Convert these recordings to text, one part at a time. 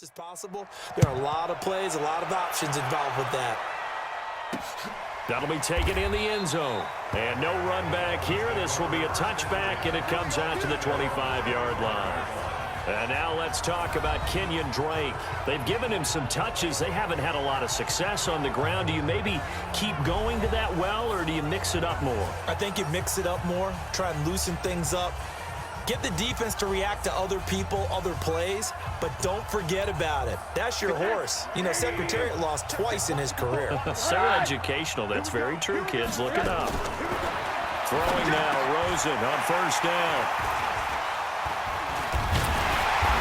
As possible. There are a lot of plays, a lot of options involved with that. That'll be taken in the end zone. And no run back here. This will be a touchback, and it comes out to the 25-yard line. And now let's talk about Kenyon Drake. They've given him some touches. They haven't had a lot of success on the ground. Do you maybe keep going to that well, or do you mix it up more? I think you mix it up more, try and loosen things up. Get the defense to react to other people, other plays, but don't forget about it. That's your horse. You know, Secretariat lost twice in his career. So educational. That's very true, kids. Look it up. Throwing now, Rosen on first down.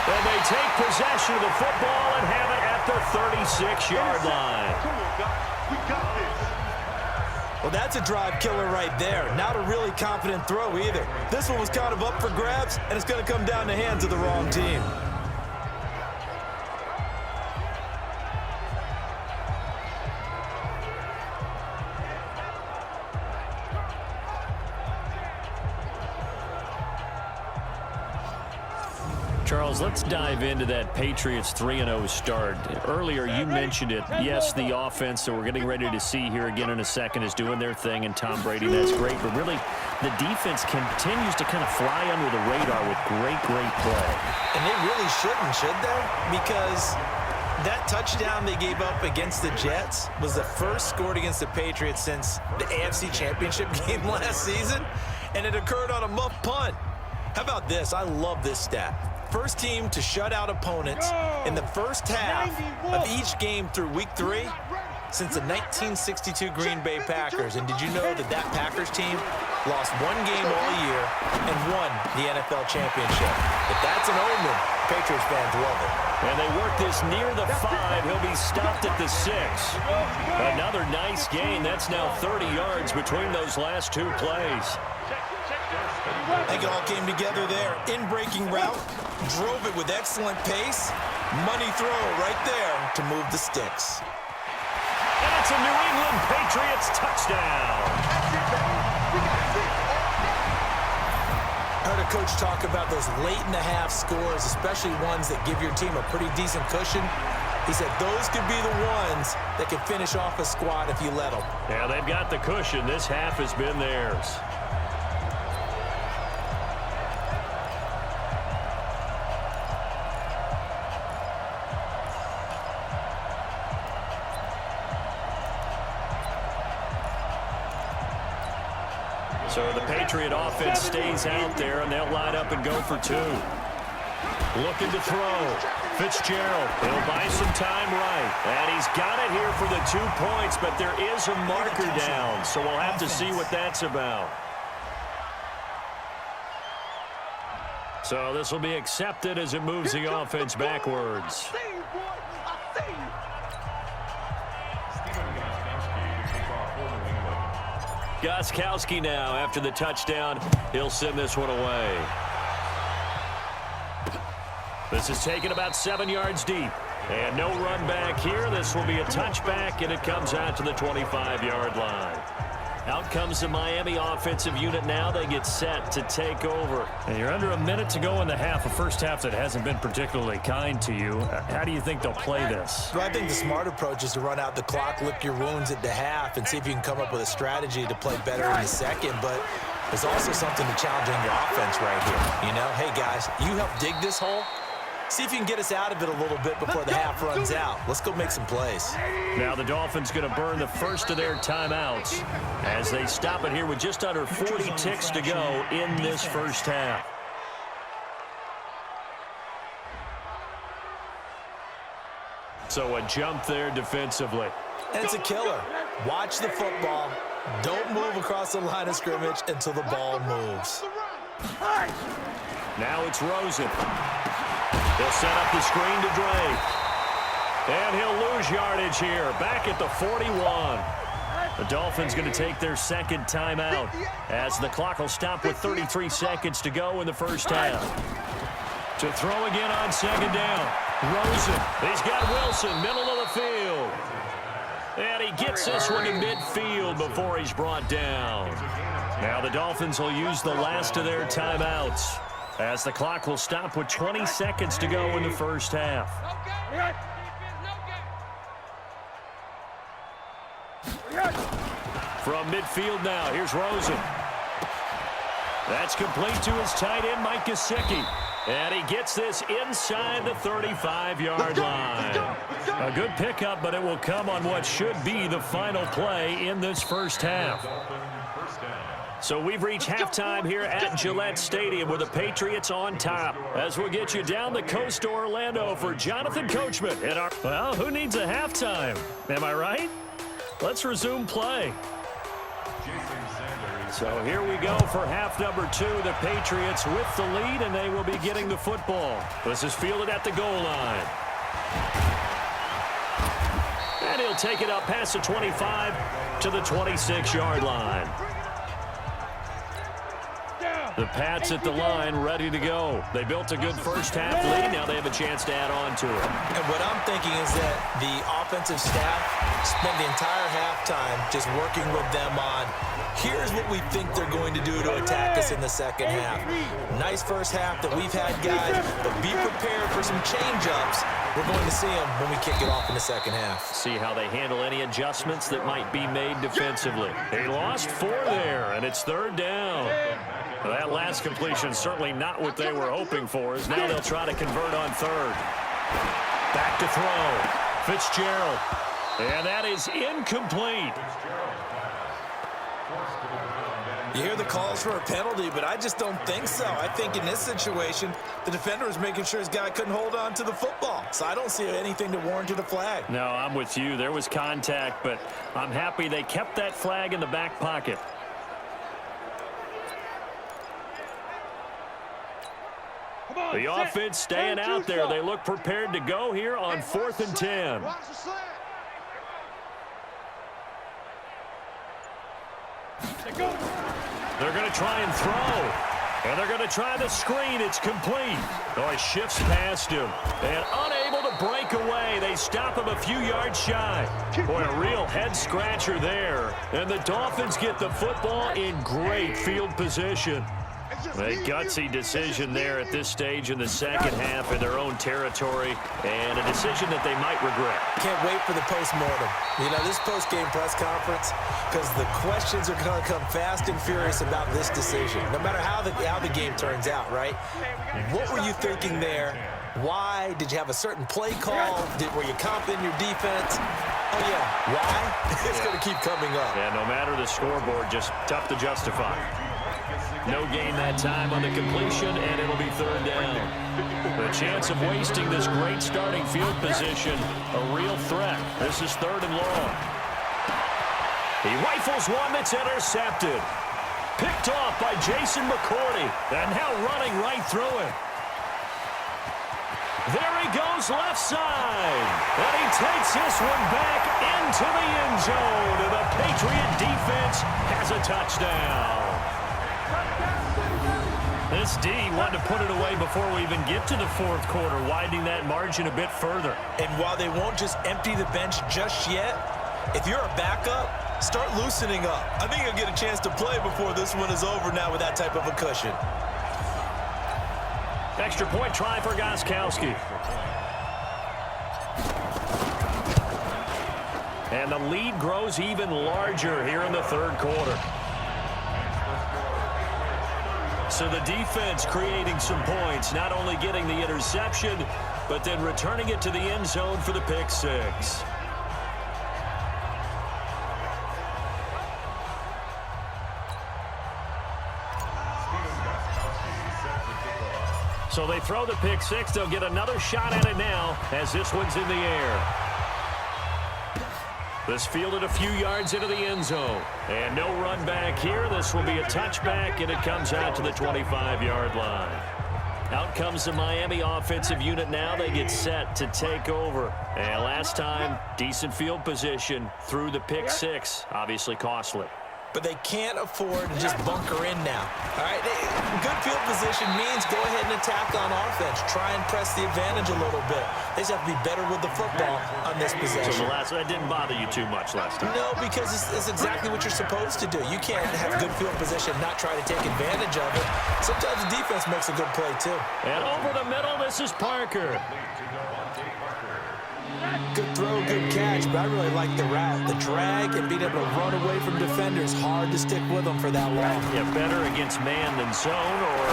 And they take possession of the football and have it at the 36-yard line. We got this. Well, that's a drive killer right there. Not a really confident throw either. This one was kind of up for grabs, and it's going to come down the hands of the wrong team. Charles, let's dive into that Patriots 3-0 start. Earlier, you mentioned it. Yes, the offense that we're getting ready to see here again in a second is doing their thing, and Tom Brady, that's great. But really, the defense continues to kind of fly under the radar with great play. And they really shouldn't, should they? Because that touchdown they gave up against the Jets was the first scored against the Patriots since the AFC Championship game last season, and it occurred on a muff punt. How about this? I love this stat. First team to shut out opponents in the first half of each game through week 3 since the 1962 Green Bay Packers. And did you know that that Packers team lost one game all year and won the NFL championship? If that's an omen, Patriots fans love it. And they work this near the 5. He'll be stopped at the 6. Another nice gain. That's now 30 yards between those last 2 plays. I think it all came together there. In-breaking route, drove it with excellent pace. Money throw right there to move the sticks. And it's a New England Patriots touchdown. I heard a coach talk about those late-in-the-half scores, especially ones that give your team a pretty decent cushion. He said those could be the ones that can finish off a squad if you let them. Yeah, they've got the cushion. This half has been theirs. So the Patriot offense stays out there, and they'll line up and go for 2. Looking to throw. Fitzgerald, he'll buy some time right. And he's got it here for the 2 points, but there is a marker down, so we'll have to see what that's about. So this will be accepted as it moves the offense backwards. Gostkowski now after the touchdown. He'll send this one away. This is taken about 7 yards deep. And no run back here. This will be a touchback, and it comes out to the 25-yard line. Out comes the Miami offensive unit now. They get set to take over. And you're under a minute to go in the half, a first half that hasn't been particularly kind to you. How do you think they'll play this? Well, I think the smart approach is to run out the clock, lick your wounds at the half, and see if you can come up with a strategy to play better in the second. But there's also something to challenge on your offense right here. You know, hey, guys, you help dig this hole. See if you can get us out of it a little bit before the half runs out. Let's go make some plays. Now the Dolphins going to burn the first of their timeouts as they stop it here with just under 40 ticks to go in this first half. So a jump there defensively. And it's a killer. Watch the football. Don't move across the line of scrimmage until the ball moves. Now it's Rosen. They'll set up the screen to Drake. And he'll lose yardage here. Back at the 41. The Dolphins going to take their second timeout as the clock will stop with 33 seconds to go in the first half. To throw again on second down. Rosen. He's got Wilson, middle of the field. And he gets this one to midfield before he's brought down. Now the Dolphins will use the last of their timeouts. as the clock will stop with 20 seconds to go in the first half. From midfield now, here's Rosen. That's complete to his tight end, Mike Gesicki. And he gets this inside the 35-yard line. A good pickup, but it will come on what should be the final play in this first half. So we've reached halftime here at Gillette Stadium with the Patriots on top. As we'll get you down the coast to Orlando for Jonathan Coachman. Well, who needs a halftime? Am I right? Let's resume play. So here we go for half number 2. The Patriots with the lead, and they will be getting the football. This is fielded at the goal line. And he'll take it up past the 25 to the 26-yard line. The Pats at the line, ready to go. They built a good first half lead. Now they have a chance to add on to it. And what I'm thinking is that the offensive staff spent the entire halftime just working with them on, here's what we think they're going to do to attack us in the second half. Nice first half that we've had, guys, but be prepared for some change-ups. We're going to see them when we kick it off in the second half. See how they handle any adjustments that might be made defensively. They lost 4 there, and it's third down. Well, that last completion certainly not what they were hoping for, as now they'll try to convert on third. Back to throw. Fitzgerald. And that is incomplete. You hear the calls for a penalty, but I just don't think so. I think in this situation, the defender was making sure his guy couldn't hold on to the football. So I don't see anything to warrant a flag. No, I'm with you. There was contact, but I'm happy they kept that flag in the back pocket. The offense staying out there. They look prepared to go here on 4th and 10. They're going to try and throw. And they're going to try the screen. It's complete. Oh, he shifts past him. And unable to break away. They stop him a few yards shy. Boy, a real head-scratcher there. And the Dolphins get the football in great field position. A gutsy decision there at this stage in the second half in their own territory, and a decision that they might regret. Can't wait for the post-mortem. You know, this post-game press conference, because the questions are going to come fast and furious about this decision, no matter how the game turns out, right? What were you thinking there? Why? Did you have a certain play call? Were you confident in your defense? Oh, yeah. Why? It's going to keep coming up. Yeah, no matter the scoreboard, just tough to justify. No gain that time on the completion, and it'll be third down. The chance of wasting this great starting field position, a real threat. This is third and long. He rifles one that's intercepted. Picked off by Jason McCourty, and now running right through it. There he goes left side, and he takes this one back into the end zone, and the Patriot defense has a touchdown. This D wanted to put it away before we even get to the fourth quarter, widening that margin a bit further. And while they won't just empty the bench just yet, if you're a backup, start loosening up. I think you'll get a chance to play before this one is over now with that type of a cushion. Extra point try for Gostkowski. And the lead grows even larger here in the third quarter. So the defense creating some points, not only getting the interception, but then returning it to the end zone for the pick six. So they throw the pick six. They'll get another shot at it now as this one's in the air. This fielded a few yards into the end zone. And no run back here. This will be a touchback, and it comes out to the 25-yard line. Out comes the Miami offensive unit now. They get set to take over. And last time, decent field position through the pick six. Obviously costly. but they can't afford to just bunker in now. All right, good field position means go ahead and attack on offense. Try and press the advantage a little bit. They just have to be better with the football on this possession. So that didn't bother you too much last time? No, because it's exactly what you're supposed to do. You can't have good field position, not try to take advantage of it. Sometimes the defense makes a good play, too. And over the middle, this is Parker. Good throw, good catch, but I really like the route. The drag and being able to run away from defenders, hard to stick with them for that long. Yeah, better against man than zone, or?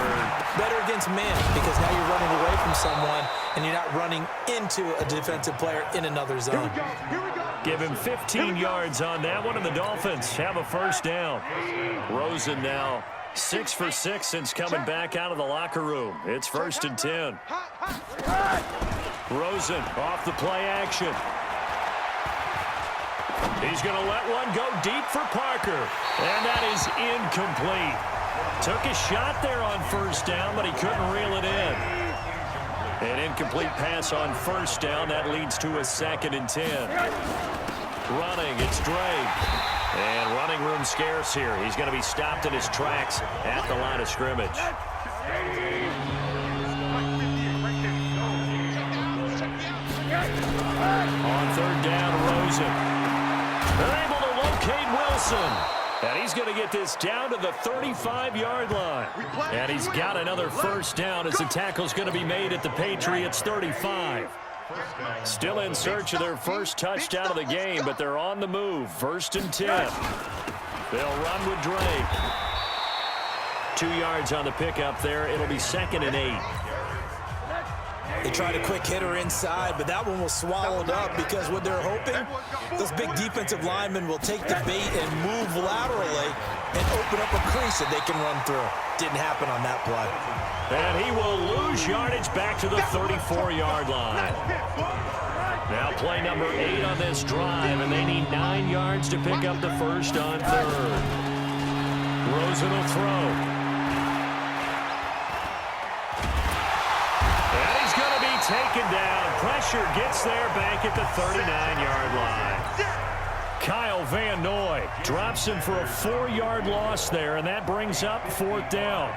Better against man, because now you're running away from someone and you're not running into a defensive player in another zone. Give him 15 yards on that one, and the Dolphins have a first down. Rosen now 6 for 6 since coming back out of the locker room. It's 1st and 10. Rosen off the play action. He's going to let one go deep for Parker. And that is incomplete. Took a shot there on first down, but he couldn't reel it in. An incomplete pass on first down. That leads to a 2nd and 10. Running, it's Drake. And running room scarce here. He's going to be stopped in his tracks at the line of scrimmage. On 3rd down, Rosen. They're able to locate Wilson. And he's going to get this down to the 35-yard line. And he's got another first down as the tackle's going to be made at the Patriots' 35. Still in search of their first touchdown of the game, but they're on the move. 1st and 10. They'll run with Drake. 2 yards on the pickup there. It'll be 2nd and 8. They tried a quick hitter inside, but that one was swallowed up because what they're hoping, those big defensive linemen will take the bait and move laterally and open up a crease that they can run through. Didn't happen on that play. And he will lose yardage back to the 34-yard line. Now play number 8 on this drive, and they need 9 yards to pick up the first on 3rd. Rosen will throw. Taken down. Pressure gets there back at the 39-yard line. Kyle Van Noy drops him for a 4-yard loss there, and that brings up 4th down.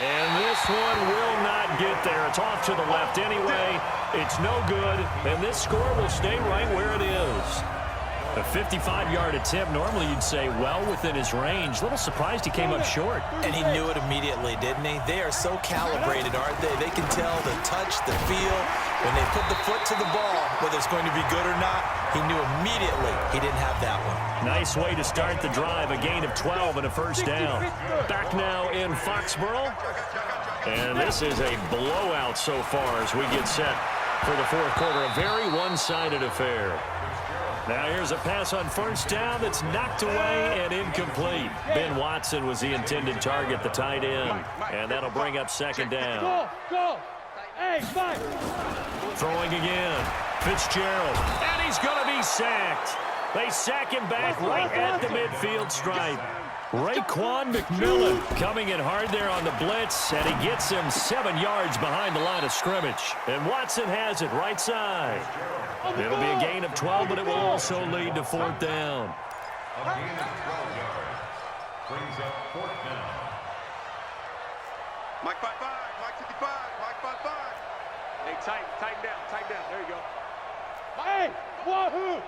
And this one will not get there. It's off to the left anyway. It's no good, and this score will stay right where it is. A 55-yard attempt, normally you'd say well within his range. A little surprised he came up short. And he knew it immediately, didn't he? They are so calibrated, aren't they? They can tell the touch, the feel. When they put the foot to the ball, whether it's going to be good or not, he knew immediately he didn't have that one. Nice way to start the drive, a gain of 12 and a first down. Back now in Foxborough. And this is a blowout so far as we get set for the 4th quarter. A very one-sided affair. Now here's a pass on first down that's knocked away and incomplete. Ben Watson was the intended target, the tight end. And that'll bring up 2nd down. Go! Hey, fight! Throwing again. Fitzgerald. And he's going to be sacked. They sack him back right at the midfield stripe. Raekwon McMillan coming in hard there on the blitz, and he gets him 7 yards behind the line of scrimmage. And Watson has it right side. It'll be a gain of 12, but it will also lead to 4th down. Mike 5-5, Mike 55, Mike 5-5. Hey, tighten down. There you go. Hey, wahoo!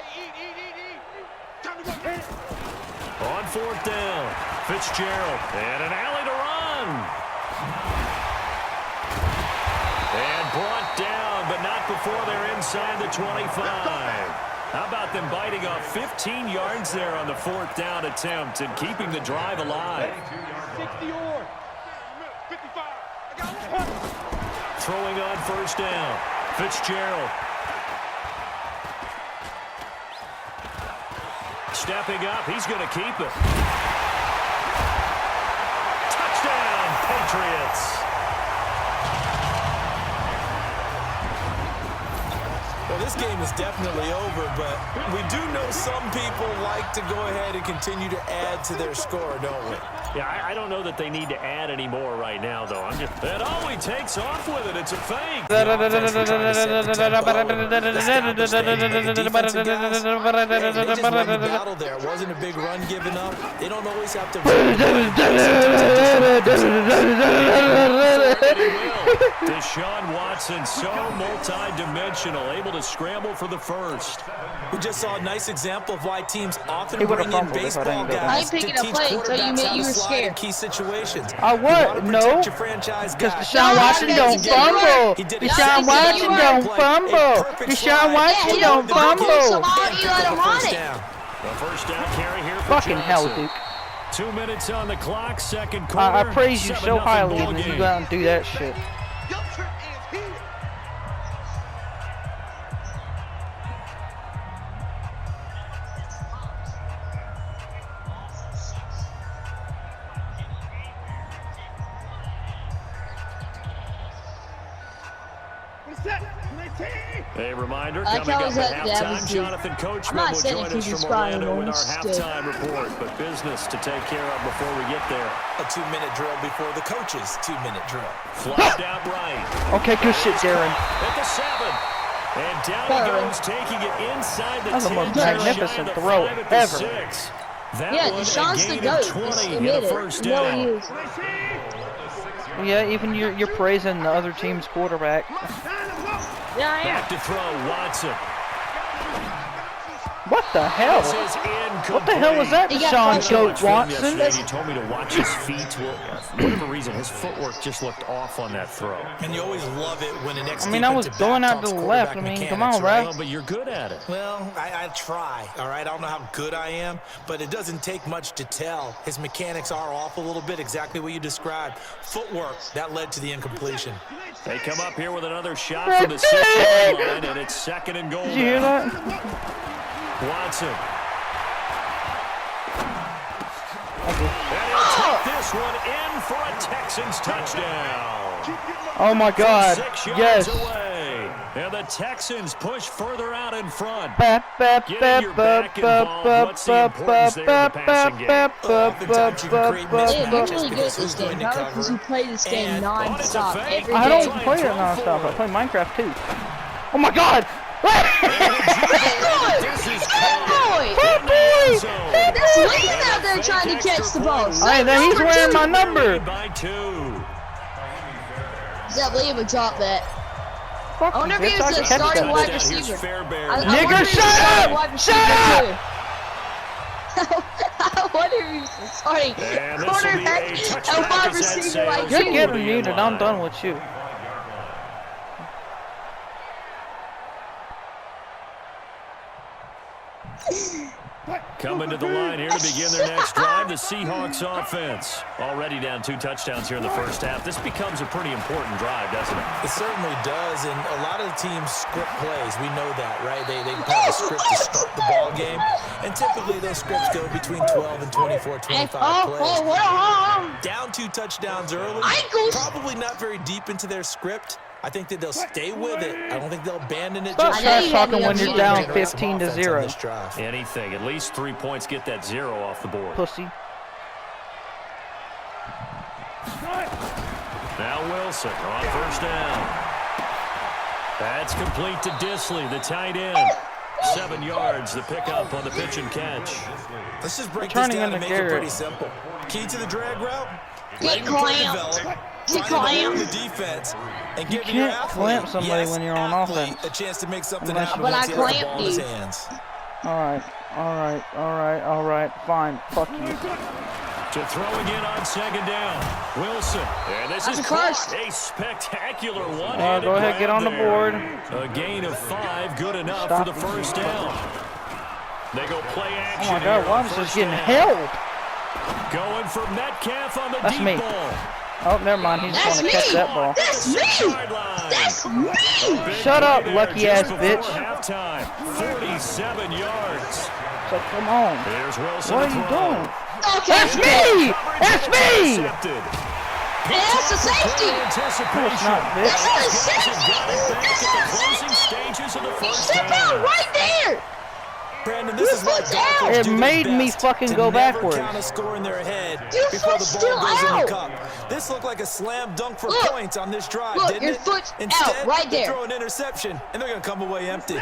Hey, eat. Time to go. On 4th down, Fitzgerald, and an alley to run. And brought down, but not before they're inside the 25. How about them biting off 15 yards there on the 4th down attempt and keeping the drive alive? 60 or 55. Throwing on 1st down, Fitzgerald. Stepping up, he's going to keep it. Touchdown, Patriots. Well, this game is definitely over, but we do know some people like to go ahead and continue to add to their score, don't we? Yeah, I don't know that they need to add any more right now, though. And oh, he takes off with it. It's a fake. The offense was trying to set the tempo. The snap was steady, but the defensive guys, they just won the battle there. It wasn't a big run given up. They don't always have to. Deshaun Watson, so multi-dimensional, able to scramble for the first. We just saw a nice example of why teams often bring in baseball guys to teach quarterbacks how to slide in key situations. I what? No. Because Deshaun Watson don't fumble. Deshaun Watson don't fumble. Deshaun Watson don't fumble. So why don't you let him run it? The first down carry here for Fucking hell, Johnson. Duke. 2 minutes on the clock, second quarter. I praise you so 7-0 highly, ball and then you game. go out and do that shit. Your turn is here. A reminder, I like coming how up is at that- that was halftime, the- Jonathan I'm Coachman not will saying join if us he's from inspiring Orlando with our or still. halftime report, but business to take care of before we get there. A 2-minute drill before the coach's 2-minute drill. Flushed out right. Okay, good shit, Darren. At the 7. And down he goes, taking it inside the 10. That was the most just shy magnificent of the throw 5 at the ever. 6. That Yeah, one, a Deshaun's the gain GOAT. of 20 Just and admit a it. first No, down. he is. Yeah, even you're praising the other team's quarterback. Yeah, I am. Back to throw, Watson. What the hell? This is incomplete. What the hell was that, He got Deshaun punched. Goat Watson? Yesterday, he told me to watch his feet. Well, for whatever reason, his footwork just looked off on that throw. And you always love it when an ex I mean, I was going out to the left. I mean, come on, Well, right? but you're good at it. Well, I try, all right? I don't know how good I am, but it doesn't take much to tell. His mechanics are off a little bit, exactly what you described. Footwork, that led to the incompletion. They come up here with another shot from the 6-yard line, and it's 2nd and goal Did you hear now. that? Watson. And he'll take this one in for a Texans touchdown. Oh my God! 6 yards Yes. away. And the Texans push further out in front. Bap, bap, Getting bap, your bap, back involved. bap, What's the bap, importance there in the bap, passing game? bap, bap, Oftentimes you can create bap, Yeah, mismatches you're really good because at who's this game, going to probably because you cover. play this game And- non-stop every day. I don't play it nonstop. I play Minecraft too. Oh my God! This is Good boy! in the end zone. That's Liam out there trying to catch the ball. Hey, then he's wearing my number. Lead by 2. That Liam would drop that. Fuck I wonder you, if he bitch, was I a catch starting that. wide Here's receiver. Fairbairn. I Nigger, wonder if he was a shut starting up! wide receiver Shut too. I wonder if he was a starting And this will be a quarterback touchback and wide as that receiver like sails You're you. getting muted. I'm done with you. Coming to the line here to begin their next drive, the Seahawks offense. Already down 2 touchdowns here in the first half. This becomes a pretty important drive, doesn't it? It certainly does, and a lot of the teams script plays. We know that, right? They have a script to start the ball game, and typically those scripts go between 12 and 24, 25 plays. Down 2 touchdowns early, Ankles. probably not very deep into their script. I think that they'll stay with it. I don't think they'll abandon it. Stop just trash you talking had when me you're on down mute. 15 to 0. Anything. At least 3 points get that 0 off the board. Pussy. Now Wilson on first down. That's complete to Disley, the tight end. 7 yards, the pickup on the pitch and catch. Let's just break this Turning down and into make it Garrett. pretty simple. Key to the drag route, Get letting the play clamped. develop, Get finding the hole in clamped. the defense, and You giving your can't athlete, clamp somebody when you're on athlete, offense. a chance to make something Unless happen you- once But he I has the ball in his clamped you. hands. All right. Fine. Fuck you. To throw again on 2nd down. Wilson. And this That's is a first. caught. A spectacular one-handed Go ahead, get grab on the there. board. A gain of 5, good enough Stop for the it. first down. They go play Oh action. my here God, on Wallace is first getting down. held. Going for Metcalf on the That's deep me. ball. Oh, never mind. He's That's going to catch me. that ball. That's me. Sideline. That's me. Big Shut up, play there lucky just ass before bitch. halftime. 47 yards. So come on. Here's Wilson. What are to you throw. doing? Okay. That's me. That's me. Intercepted. That's a safety. Anticipation. It's not, bitch. That's not a Guys have safety. got it back That's at not the a closing safety. stages of the He first stepped half. out right there. Brandon, this is why foot's golfers out. It do made their me best fucking to go never backwards. count a score in their head Your before the foot's ball still goes in out. the cup. This looked like a slam dunk for Look. points on this drive, Look, didn't your it? foot's Instead, out right they there. throw an interception, and they're going to come away empty.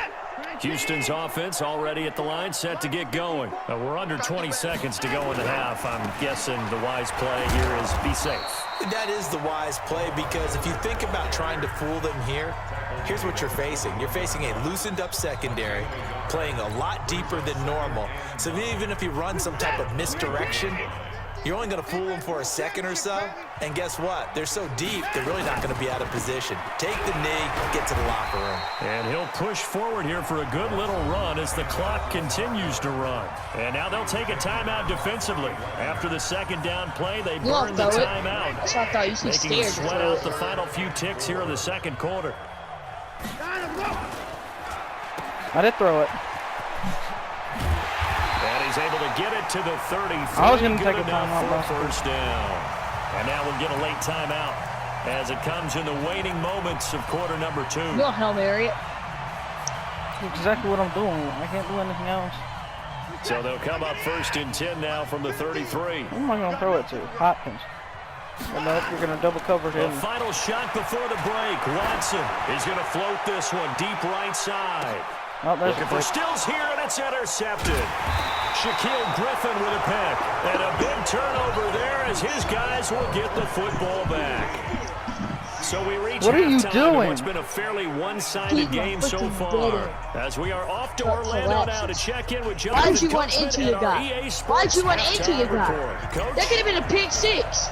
Houston's offense already at the line, set to get going. We're under 20 seconds to go in the half. I'm guessing the wise play here is be safe. That is the wise play, because if you think about trying to fool them here, here's what you're facing. You're facing a loosened up secondary, playing a lot deeper than normal. So even if you run some type of misdirection, you're only going to fool them for a second or so. And guess what? They're so deep, they're really not going to be out of position. Take the knee, get to the locker room. And he'll push forward here for a good little run as the clock continues to run. And now they'll take a timeout defensively. After the second down play, they burn the timeout, That's what I thought. You should making them stare. sweat out the final few ticks here in the second quarter. I did throw it. And he's able to get it to the 33. I was going to take a Good enough timeout. for a first down. And now we'll get a late timeout as it comes in the waning moments of quarter number 2. You don't Hail Mary it. That's exactly what I'm doing. I can't do anything else. So they'll come up 1st and 10 now from the 33. Who am I going to throw it to? Hopkins. Well, no, you're going to double cover The him. final shot before the break. Watson is going to float this one deep right side. Oh, there's Looking a for break. Stills here, and it's intercepted. Shaquille Griffin with a pick. And a big turnover there as his guys will get the football back. So we reach What are you halftime in doing? what's been a fairly one-sided Keep my game so freaking far. building. As we are off to That's Orlando now to collapses. check in with Joe. Why'd you run into your guy? Why'd you run into your guy? Coach, That could have been a pick 6.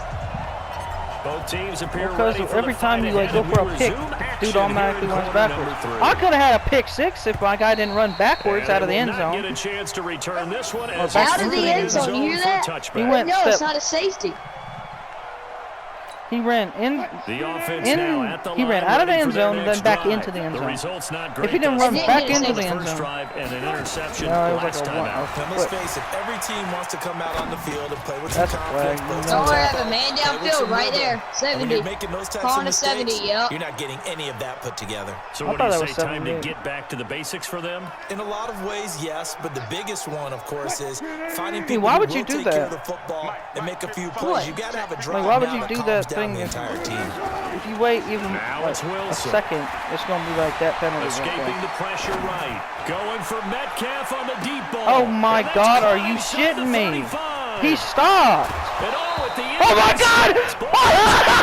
both teams appear Because ready for every the time fight you like ahead, go for and a we pick, resume dude action automatically here in runs quarter backwards. number 3. I could have had a pick 6 if my guy didn't run backwards out of the end And they will not zone. get a chance to return this one as back Out of the end zone, you hear for a that? touchback. He went No, it's step. not a safety. He ran in. The offense In- now at the he line, ran out of the ready end for their zone, then next back drive. into the end The zone. result's not great. If he didn't run That's back it. into the the end first zone, drive and an interception no, it was last like a time one. out. Now, let's face it, every team wants to come out on the field and play with some That's a confidence. flag. play with No. some Don't worry, I tempo, have a man play with downfield some right rhythm. there. And when 70. you're making those types Calling of a mistakes, 70, yep. you're not getting any of that put together. So I what thought do that you was say, time to 78. get back to the basics for them? In a lot of ways, yes, but the biggest one, of course, is finding Hey, people why who would will you do take care of that? the football and make a few plays. What? You got to have a drive why would now you do calms that down thing the if- entire team. if you wait even Now like it's a Wilson. second, it's going to be like that penalty. right Escaping there. the pressure right. Going for Metcalf on the deep ball. Oh my And that's God, are caught you inside the shitting me? 35. He stopped. And at the end Oh of my the God! ball out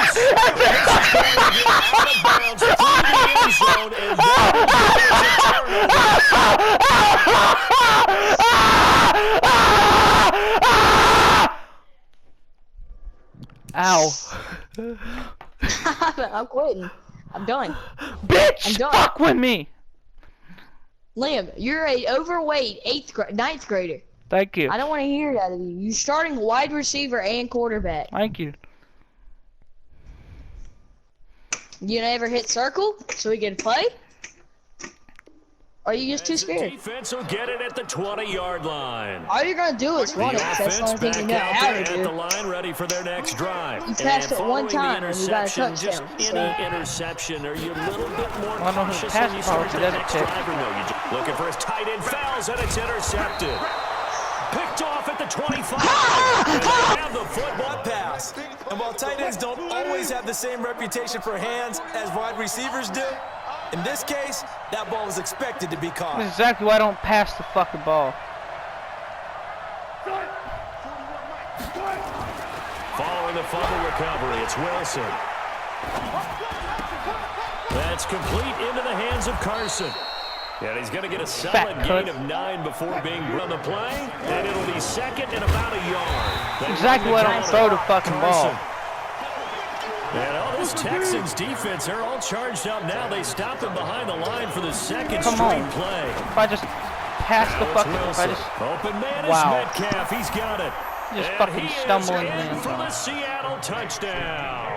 of bounds through the end zone, and then Ow. I'm quitting. I'm done. Bitch, I'm done. fuck with me. Liam, you're a overweight 9th grader. Thank you. I don't want to hear that of you. You're starting wide receiver and quarterback. Thank you. You never hit circle so we can play? Or are you just too As the scared? defense will get it at the 20-yard line. All you're gonna do is run it. The 'Cause That's the offense only thing you back know out how there to at the do. line, ready for their next drive. You passed it one following the time and you got a interception, touchdown, Just so- any interception, are you a little bit more I don't know who cautious passed when you the ball, start he the doesn't next pick. drive, or no? You just looking for his tight end fouls, and it's intercepted. Picked off at the 25. And they have the football. Pass. And while tight ends don't always have the same reputation for hands as wide receivers do, in this case, that ball was expected to be caught. That's exactly why I don't pass the fucking ball. Following the fumble recovery, it's Wilson. That's complete into the hands of Carson. And he's going to get a solid Fat gain cunt. of 9 before being on the play. And it'll be second and about a yard. They Exactly run why I the don't count. throw the fucking ball. Carson. And all this Texans defense, they're all charged up now. They stop him behind the line for the second Come straight on. play. If I just pass the Now it's fucking, if I Wilson. just Open man is Wow. Metcalf. He's got it. Just And fucking he is stumble into the in end for zone. the Seattle touchdown.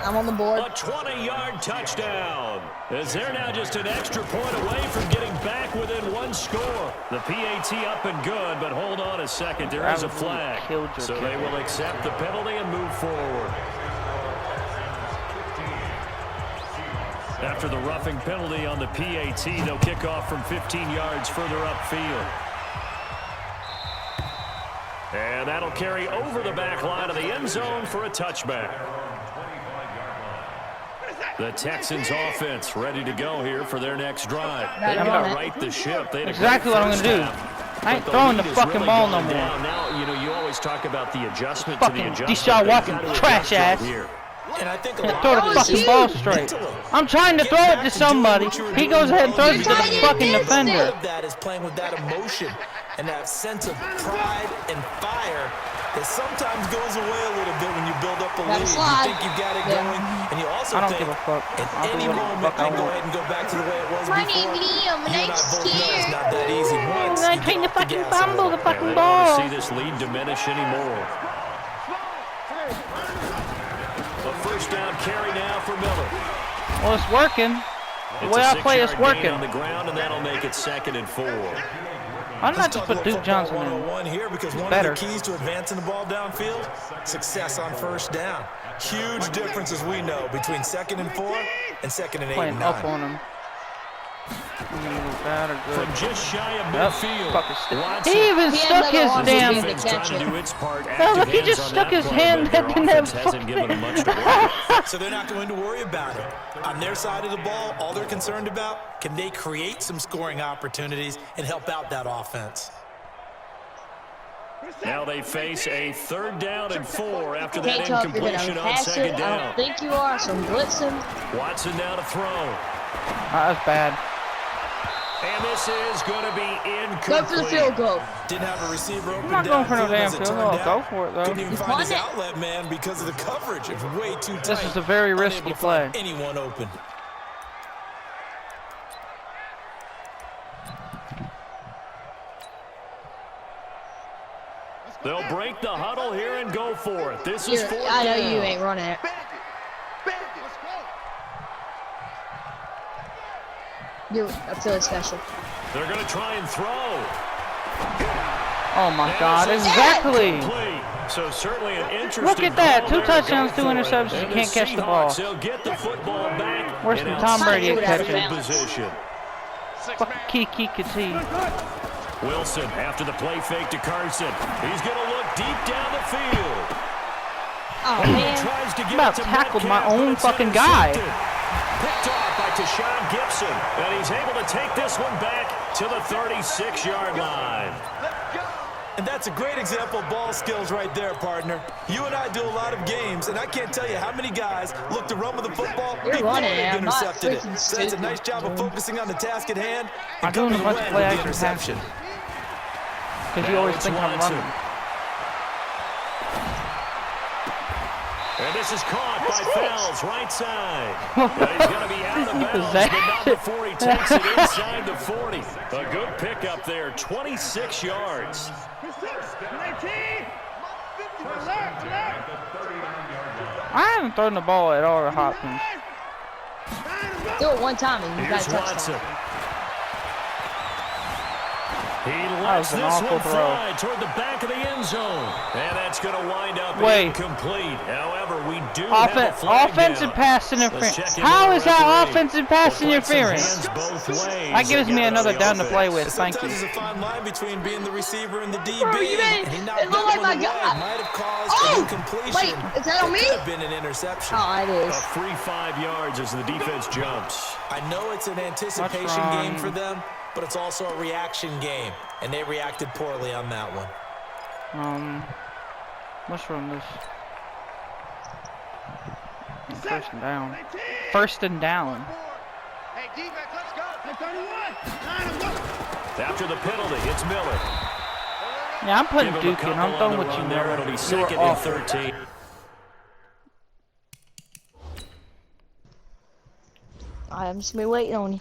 I'm on the board. A 20-yard touchdown. As they're now just an extra point away from getting back within one score. The PAT up and good, but hold on a second. There is a flag. Killed your So they kicker. will accept the penalty and move forward. After the roughing penalty on the PAT, they'll kick off from 15 yards further upfield. And that'll carry over the back line of the end zone for a touchback. The Texans offense ready to go here for their next drive. They've got to right the ship. Exactly what I'm going to do. I ain't throwing the fucking ball no more. Now, you know, you always talk about the adjustment to the adjustment. Deshaun Watson, trash ass. And I think throw the fucking ball straight. I'm trying to throw it to somebody. He goes ahead and throws it to the fucking defender. That is playing with that emotion and that sense of pride and fire that sometimes goes away a little bit when you build up a lead. You think you've got it going, and you also I don't think give a fuck. at any moment I go ahead and go back to the way it was before. You and I both know it's not that easy. Once I'm trying to fucking fumble the fucking They don't ball. want to see this lead diminish anymore. A first down carry now for Miller. Well, it's working. The way I play is working. On the ground, and that'll make it 2nd and 4. I'm not just put Duke Johnson in. Here because one better. of the keys to advancing the ball downfield, success on first down. Huge difference, as we know, between 2nd and 4 and 2nd and 8 Playing and 9. up on him. Bad or good. From just shy of midfield. He even stuck his damn. Oh, look, he just stuck his hand that didn't have fucking. So they're not going to worry about it. On their side of the ball, all they're concerned about, can they create some scoring opportunities and help out that offense? Now they face a 3rd down and 4 after that incompletion on 2nd down. I don't think you are, so I'm blitzing. Watson now to throw. That's bad. And this is going to be incomplete. Go for the field goal. Didn't have a receiver open. I'm not going for no damn field goal. Go Go for it, though. Couldn't even find his outlet man because of the coverage. It was way too tight. This is a very risky play. Anyone open. They'll break the huddle here and go for it. This is 4th down. I know you ain't running it. I'm feeling special. They're going to try and throw. Oh my God! Exactly. So certainly an interesting. Look at that! 2 touchdowns, 2 interceptions. You can't catch the ball. Get the football back. Worse than Tom Brady at catching. Position. Fucking Kiki Kati. Wilson after the play fake to Carson. He's going to look deep down the field. Oh man! Tries to get about tackled my own fucking guy. Picked off by Tashawn Gibson, and he's able to take this one back to the 36-yard line. And that's a great example of ball skills right there, partner. You and I do a lot of games, and I can't tell you how many guys look to run with the football before they've intercepted it. So that's a nice job of focusing on the task at hand and coming away with the interception. Because you always think I'm running. And this is caught by Fells, right side. But he's going to be out of bounds, but not before he takes it inside the 40. A good pickup there, 26 yards. I haven't thrown the ball at all to Hopkins. Do it one time and you got a touchdown. He lets this one fly toward the back of the end zone. And that's going to wind up incomplete. However, we do have a flag offensive down. pass interference. How is that offensive pass interference? That gives me another down to play with. Thank you. Sometimes there's a fine line between being the receiver and the DB. Bro, you and he knocked that one away. Might have caused an incompletion. Wait, is that on me? It could have been an interception. Oh, it is. A free 5 yards as the defense jumps. I know it's an anticipation game for them, but it's also a reaction game, and they reacted poorly on that one. Let's run this. First and down. First and down. Hey, defense, let's go. Hey, 31. After the penalty, it's Miller. Yeah, I'm putting Duke in. I'm done with you, Miller. It'll be You 2nd were and awful. 13. I'm just been waiting on you.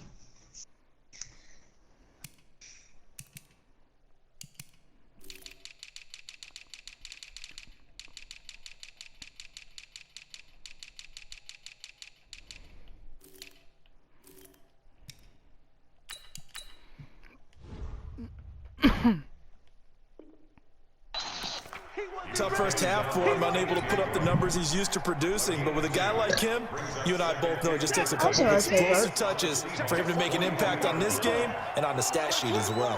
Tough first half for him, unable to put up the numbers he's used to producing. But with a guy like him, you and I both know it just takes a couple of explosive touches for him to make an impact on this game and on the stat sheet as well.